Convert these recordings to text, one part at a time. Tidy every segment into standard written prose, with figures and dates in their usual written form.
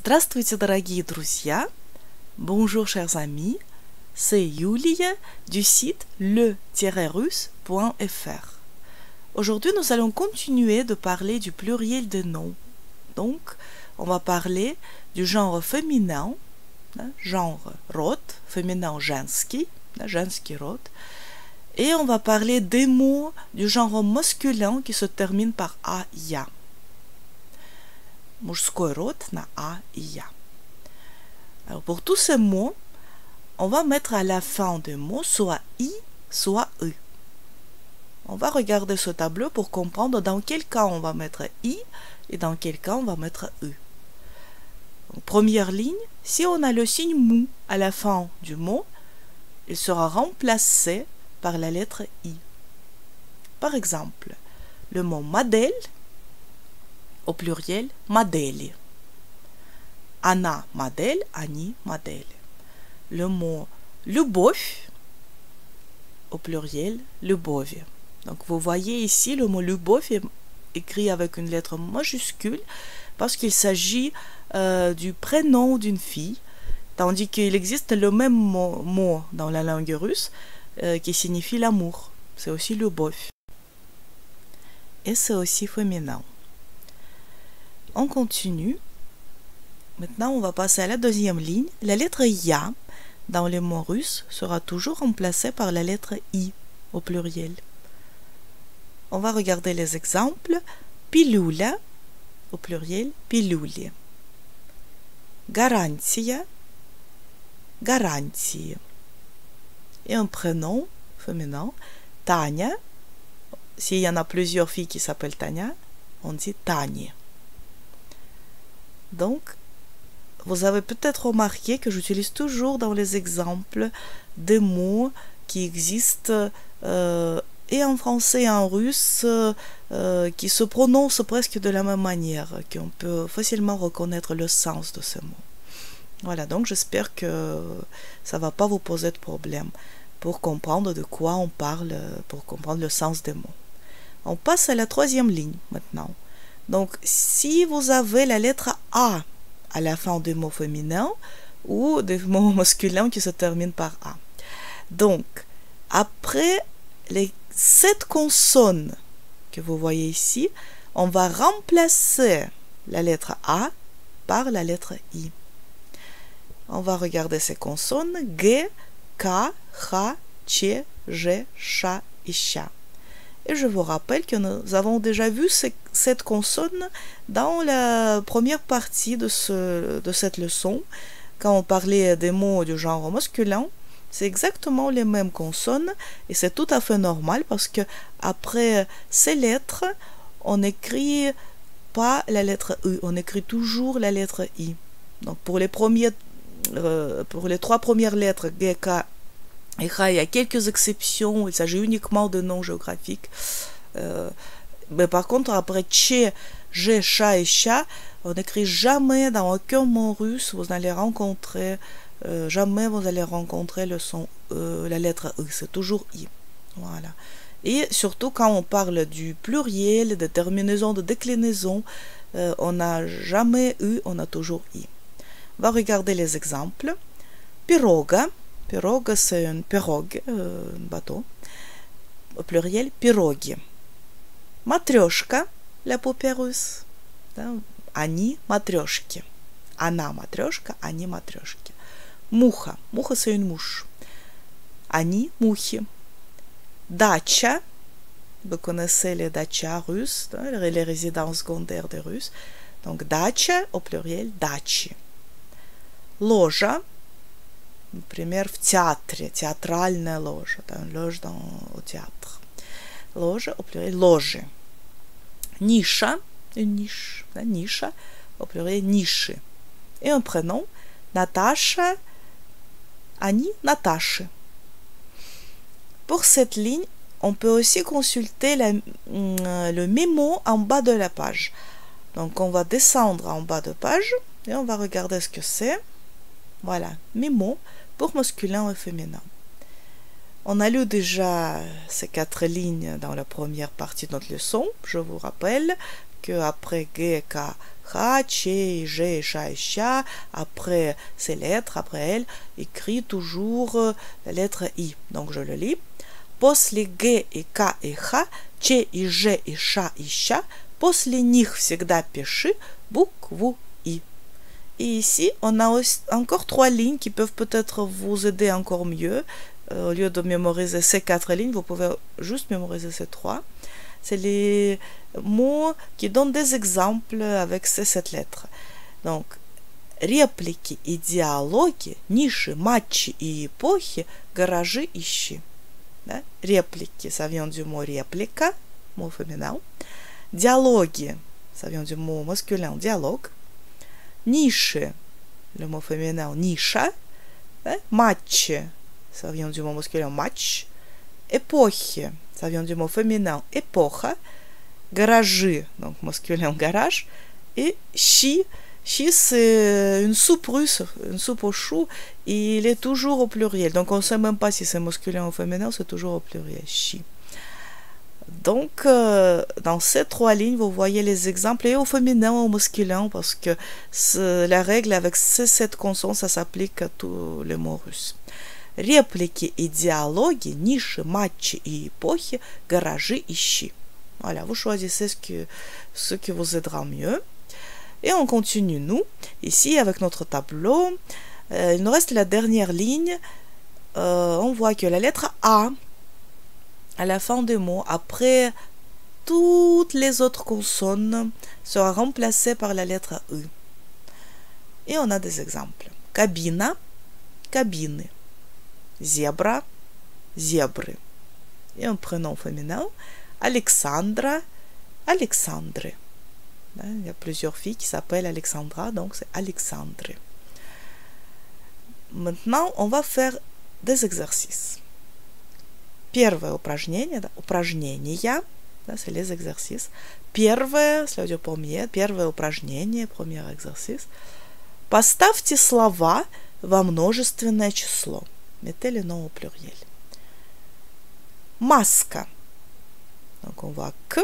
Здравствуйте, дорогие друзья! Bonjour, chers amis! C'est Yulia du site le-russe.fr. Aujourd'hui, nous allons continuer de parler du pluriel des noms. Donc, on va parler du genre féminin, genre rod, féminin женский, женский rod, et on va parler des mots du genre masculin qui se terminent par a, ya. Мужской род на a et ya. Alors pour tous ces mots, on va mettre à la fin des mots soit i, soit e. On va regarder ce tableau pour comprendre dans quel cas on va mettre i et dans quel cas on va mettre e. Donc, première ligne, si on a le signe mou à la fin du mot, il sera remplacé par la lettre i. Par exemple, le mot modèle au pluriel модели. Она модель, они модели. Le mot любовь au pluriel любови. Donc vous voyez ici le mot любовь est écrit avec une lettre majuscule parce qu'il s'agit du prénom d'une fille, tandis qu'il existe le même mot dans la langue russe qui signifie l'amour. C'est aussi любовь. Et c'est aussi féminin. On continue. Maintenant, on va passer à la deuxième ligne. La lettre ya dans les mots russes sera toujours remplacée par la lettre i au pluriel. On va regarder les exemples. Пилюля au pluriel, пилюли. Гарантия, гарантии. Et un prénom féminin, Таня. S'il y en a plusieurs filles qui s'appellent Таня, on dit Тани. Donc, vous avez peut-être remarqué que j'utilise toujours dans les exemples des mots qui existent et en français et en russe qui se prononcent presque de la même manière, qu'on peut facilement reconnaître le sens de ces mots. Voilà, donc j'espère que ça ne va pas vous poser de problème pour comprendre de quoi on parle, pour comprendre le sens des mots. On passe à la troisième ligne maintenant. Donc, si vous avez la lettre A à la fin des mots féminins ou des mots masculins qui se terminent par A. Donc, après les 7 consonnes que vous voyez ici, on va remplacer la lettre A par la lettre I. On va regarder ces consonnes G, K, H, Ch, G, Ch et Cha. Et je vous rappelle que nous avons déjà vu cette consonne dans la première partie de cette leçon, quand on parlait des mots du genre masculin. C'est exactement les mêmes consonnes et c'est tout à fait normal parce que après ces lettres, on n'écrit pas la lettre E, on écrit toujours la lettre I. Donc pour les 3 premières lettres, G, K, il y a quelques exceptions, il s'agit uniquement de noms géographiques. Mais par contre, après Tché, G, Cha et Cha, on n'écrit jamais dans aucun mot russe, vous allez rencontrer, jamais vous allez rencontrer le son, la lettre E, c'est toujours I. Voilà. Et surtout quand on parle du pluriel, de terminaison, de déclinaison, on n'a jamais U, on a toujours I. On va regarder les exemples. Piroga. Pirogue, c'est une pirogue, un bateau. Au pluriel, piroги. Matrioshka, la poupée russe. Они матрешки. Она матрешка, они матрешки. Муха. Муха, c'est une mouche. Они мухи. Дача. Vous connaissez les dachas russes, les résidences secondaires des Russes. Donc, дача, au pluriel, дачи. Ложа. Например, в театре, театральная ложа, loge au théâtre. Ложа, au pluriel, ложи. Ниша, une niche, ниша, au pluriel, ниши. Et un prénom, Natacha, Annie, Natashи. Pour cette ligne, on peut aussi consulter le mémo en bas de la page. Donc, on va descendre en bas de page et on va regarder ce que c'est. Voilà, mémo pour masculin et féminin. On a lu déjà ces 4 lignes dans la première partie de notre leçon. Je vous rappelle qu'après G, K, H, Che, G, Cha et Cha, après ces lettres, après elles, écrit toujours la lettre I. Donc je le lis. После Г и К и Х, Ч и Ж и Ш и Ща, после них всегда пиши букву I. Et ici, on a encore 3 lignes qui peuvent peut-être vous aider encore mieux. Au lieu de mémoriser ces 4 lignes, vous pouvez juste mémoriser ces 3. C'est les mots qui donnent des exemples avec ces 7 lettres. Donc, реплики и диалоги, ниши, матчи и эпохи, гаражи, ищи. Réplique, ça vient du mot réplica, mot féminin. Dialogue, ça vient du mot masculin, dialogue. Niche, le mot féminin, nisha. Match, ça vient du mot masculin, match. Époque, ça vient du mot féminin, époque. Garage, donc masculin, garage. Et chi, chi c'est une soupe russe, une soupe aux choux, et il est toujours au pluriel. Donc on ne sait même pas si c'est masculin ou féminin, c'est toujours au pluriel, chi. Donc dans ces 3 lignes, vous voyez les exemples, et au féminin ou au masculin, parce que la règle avec ces 7 consonnes, ça s'applique à tous les mots russes. Répliques et dialogues, niches, матчи и эпохи, гаражи, ищи. Voilà, vous choisissez ce qui vous aidera mieux. Et on continue, nous, ici avec notre tableau. Il nous reste la dernière ligne. On voit que la lettre A, à la fin des mots, après toutes les autres consonnes, sera remplacée par la lettre E. Et on a des exemples. Cabina, cabine. Zebra, zèbre. Et un prénom féminin. Alexandra, Alexandre. Il y a plusieurs filles qui s'appellent Alexandra, donc c'est Alexandre. Maintenant, on va faire des exercices. Первое упражнение, упражнения, c'est les exercices. Первое, ça veut dire premier, первое упражнение, premier exercice. Поставьте слова во множественное число. Mettez les noms au pluriel. Маска. Donc on voit que,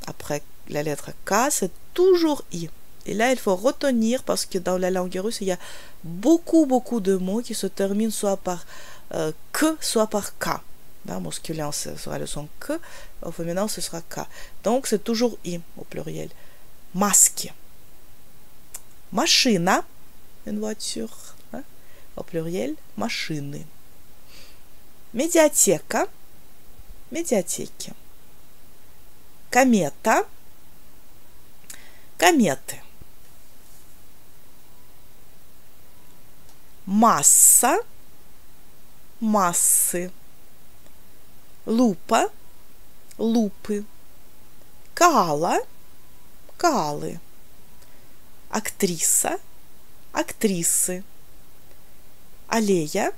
après la lettre K, c'est toujours I. Et là, il faut retenir, parce que dans la langue russe, il y a beaucoup de mots qui se terminent soit par que, soit par K. Au masculin, ce sera le son que, au féminin, ce sera K. Donc, c'est toujours I au pluriel. Masque. Машина, une voiture, hein, au pluriel, машины. Médiathèque, médiathèque. Комета, кометы. Масса, массы. Лупа, лупы. Кала, калы. Актриса, актрисы. Аллея,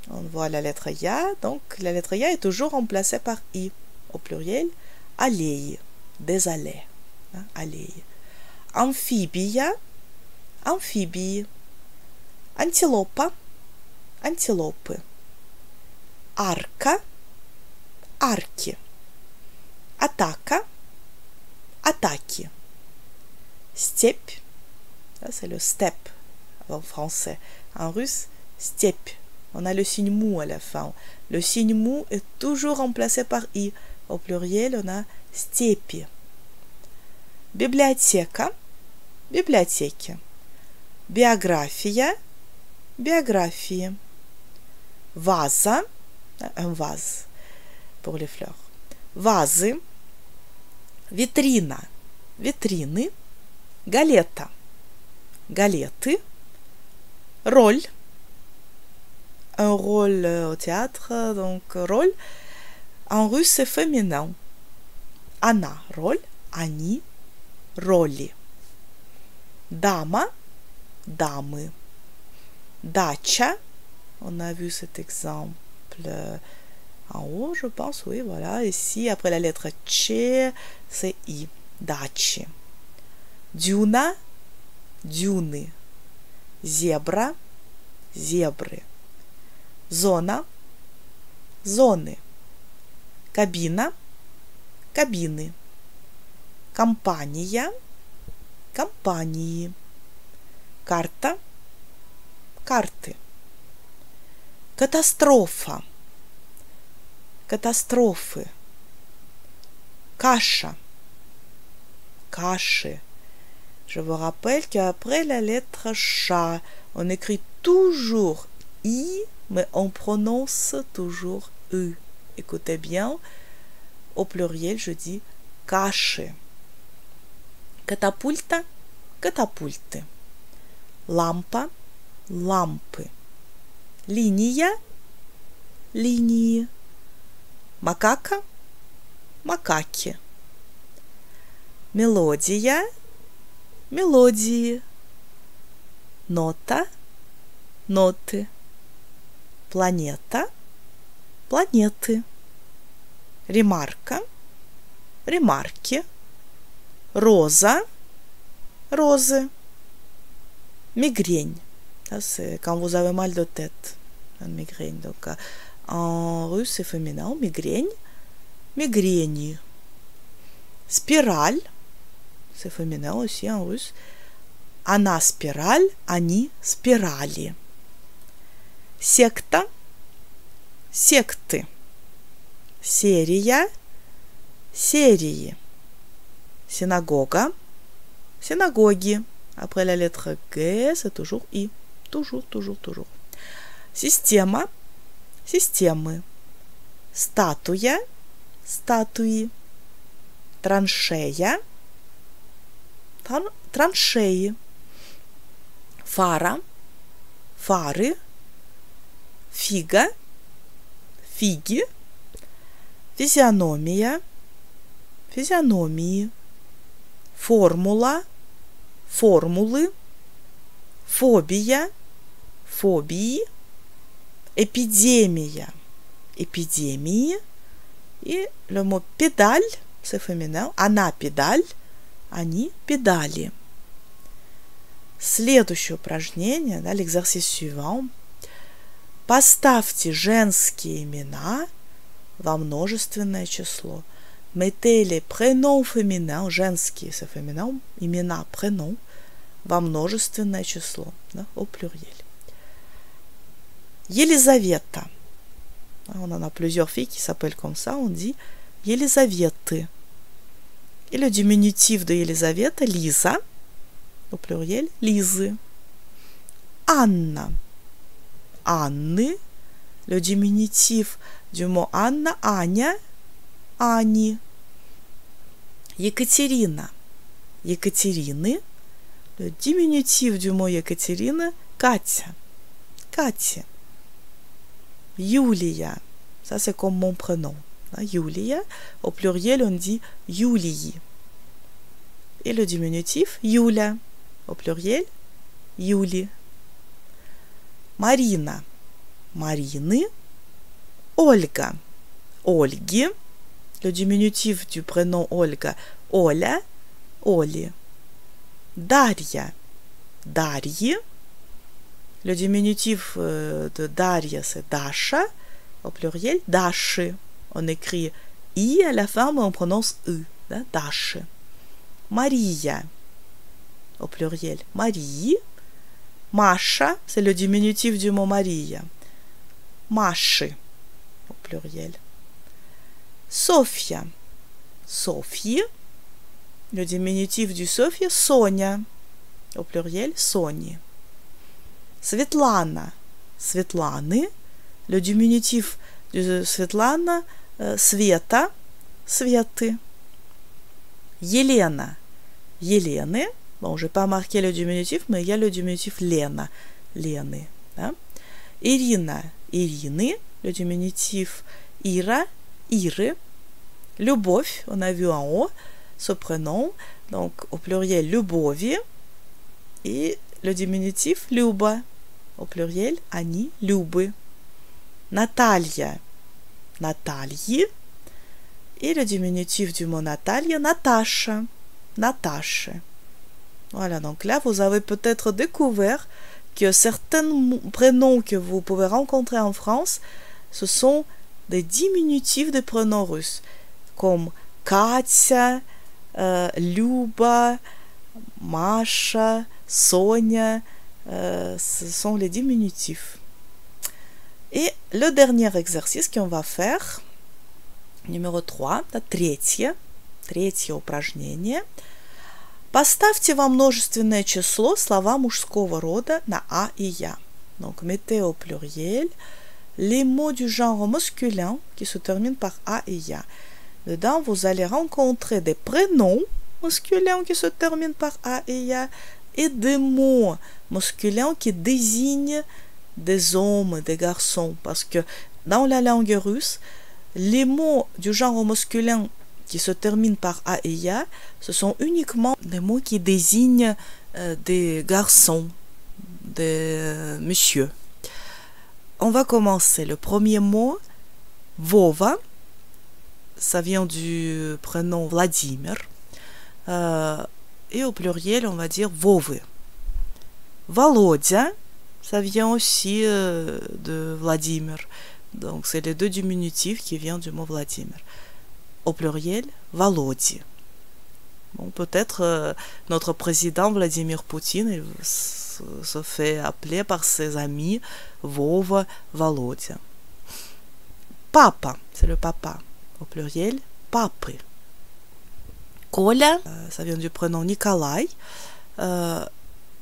on voit la lettre Ya, donc la lettre Ya est toujours remplacée par I au pluriel. Аллеи, des allées, hein, аллеи. Амфибия, амфибии. Антилопа, антилопы. Арка, арки. Атака, атаки. Степь, c'est le steppe en français. En russe, steppe. On a le signe mou à la fin. Le signe mou est toujours remplacé par I. Au pluriel, on a степи. Библиотека, библиотеки. Биография, биографии. Ваза, un vase pour les fleurs. Вазы. Витрина, витрины. Галета, галеты. Роль, un rôle au théâtre, donc rôle. En russe, c'est féminin. Она, роль, они, роли. Дама, дамы. Дача, on a vu cet exemple en haut, je pense, oui, voilà. Ici, après la lettre Ч, c'est I, дачи. Дюна, дюны. Зебра, зебры. Зона, зоны. Кабина, кабины. компания, компании, карта, карты, катастрофа, катастрофы, каша, каши. Je vous rappelle qu'après la lettre chat, on écrit toujours I, mais on prononce toujours E. Écoutez bien, au pluriel, je dis каши. Катапульта, катапульты. Лампа, лампы. Линия, линии. Макака, макаки. Мелодия, мелодии. Нота, ноты. Планета, планеты. Ремарка, ремарки. Роза, розы. Migraine. Ça, c'est quand vous avez mal de tête. Une migraine. Donc, en russe, c'est féminin. Migraine. Migraine. Spirale. C'est féminin aussi en russe. Она спираль, они спирали. Секта. Секты. Серия. Серии. Synagoga, synagogue. Après la lettre G, c'est toujours I. Toujours, toujours, toujours. Система, системы. Статуя, статуи. Траншея, траншеи. Фара, фары. Фига, фиги. Физиономия, физиономии. Формула, формулы. Фобия, фобии. Эпидемия, эпидемии. И le mot pédale, c'est féminin. Она педаль, они педали. Следующее упражнение, да, l'exercice suivant. Поставьте женские имена во множественное число. Mettez les prénoms féminins, женские, c'est féminin, имена, prénoms, во множественное число, да, au pluriel. Елизавета. On en a plusieurs filles qui s'appellent comme ça, on dit Елизаветы. Et le diminutif de Елизавета, Лиза, au pluriel, Лизы. Анна. Анны. Le diminutif du mot Анна, Аня, Ани. Екатерина. Екатерины. Le diminutif du mot Екатерина, Катя. Катя. Юлия. Ça, c'est comme mon prénom. Юлия. Au pluriel, on dit Юлии. Et le diminutif, Юля. Au pluriel, Юли. Марина. Марины. Ольга. Ольги. Le diminutif du prénom Olga, Оля, Оли. Дарья, Дарьи. Le diminutif de Дарья, c'est Даша. Au pluriel, Даши. On écrit I à la fin, mais on prononce E. Даши. Мария. Au pluriel, Марии. Маша, c'est le diminutif du mot Maria. Маши. Au pluriel. Софья. Софьи. Le diminutif du Софья, Соня. Au pluriel, Сони. Светлана. Светланы. Le diminutif du Светлана, Света. Светы. Елена. Елены. Bon, je n'ai pas marqué le diminutif, mais il y a le diminutif Лена. Лены. Да? Ирина. Ирины. Le diminutif Ира. Иры. Любовь, on a vu en haut ce prénom, donc au pluriel Любови, et le diminutif Люба, au pluriel Они, Любы. Наталья, Натальи, et le diminutif du mot Наталья, Наташа, Наташи. Voilà, donc là vous avez peut-être découvert que certains prénoms que vous pouvez rencontrer en France, ce sont des diminutifs de prénoms russes, comme Katya, Люба, Маша, Sonia, ce sont les diminutifs. Et le dernier exercice qu'on va faire, numéro 3, это третье упражнение. Поставьте во множественное число слова мужского рода на «а» и «я». Donc, mettez au pluriel les mots du genre masculin qui se terminent par «a» et «ya». Dedans, vous allez rencontrer des prénoms masculins qui se terminent par «a» et «ya» et des mots masculins qui désignent des hommes, des garçons. Parce que dans la langue russe, les mots du genre masculin qui se terminent par «a» et «ya», ce sont uniquement des mots qui désignent des garçons, des messieurs. On va commencer. Le premier mot, Vova, ça vient du prénom Vladimir. Et au pluriel, on va dire Vovы. Volodya, ça vient aussi de Vladimir. Donc, c'est les deux diminutifs qui viennent du mot Vladimir. Au pluriel, Volodi. Bon, peut-être notre président Vladimir Poutine il se fait appeler par ses amis Vova, Volodya. Papa, c'est le papa. Au pluriel, papy. Коля, ça vient du prénom Nikolai.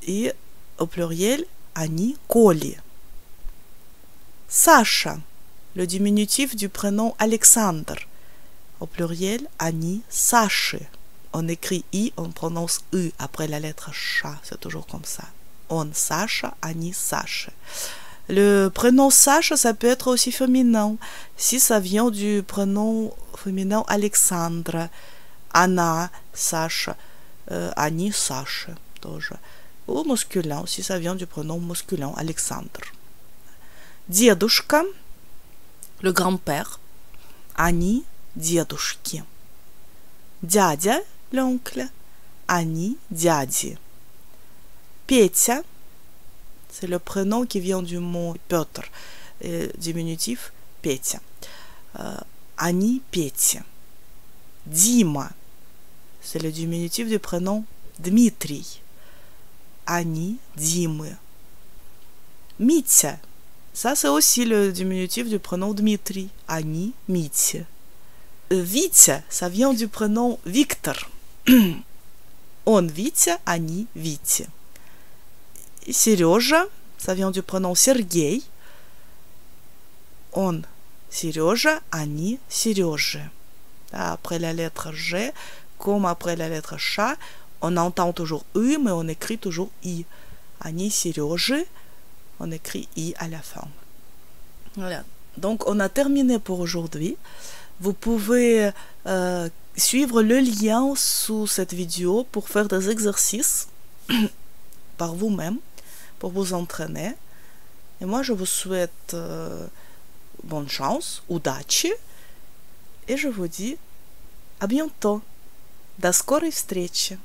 Et au pluriel, они Коли. Sacha, le diminutif du prénom Alexandre. Au pluriel, они Саши. On écrit I, on prononce U après la lettre Ch. C'est toujours comme ça. On Sacha, они Саши. Le prénom Sacha, ça peut être aussi féminin. Si ça vient du prénom féminin Alexandre. Anna, Sacha, они Саши. Тоже. Ou masculin, si ça vient du prénom masculin Alexandre. Дедушка, le grand-père. Они дедушки. Дядя, l'oncle. Они дяди. Петя, c'est le prénom qui vient du mot Петр, diminutif Петя. Они Пети. Дима, c'est le diminutif du prénom Дмитрий. Они Димы. Митя, ça c'est aussi le diminutif du prénom Dmitri. Они Мити. Витя, ça vient du prénom Victor. Он Витя, они Вити. Сережа, ça vient du prénom Сергей. Он Сережа, они Сережи. Après la lettre G, comme après la lettre Ch, on entend toujours U, mais on écrit toujours I. Они Сережи, on écrit I à la fin. Voilà. Donc, on a terminé pour aujourd'hui. Vous pouvez suivre le lien sous cette vidéo pour faire des exercices par vous-même, pour vous entraîner. Et moi, je vous souhaite bonne chance, удачи. Et je vous dis à bientôt. До скорой встречи.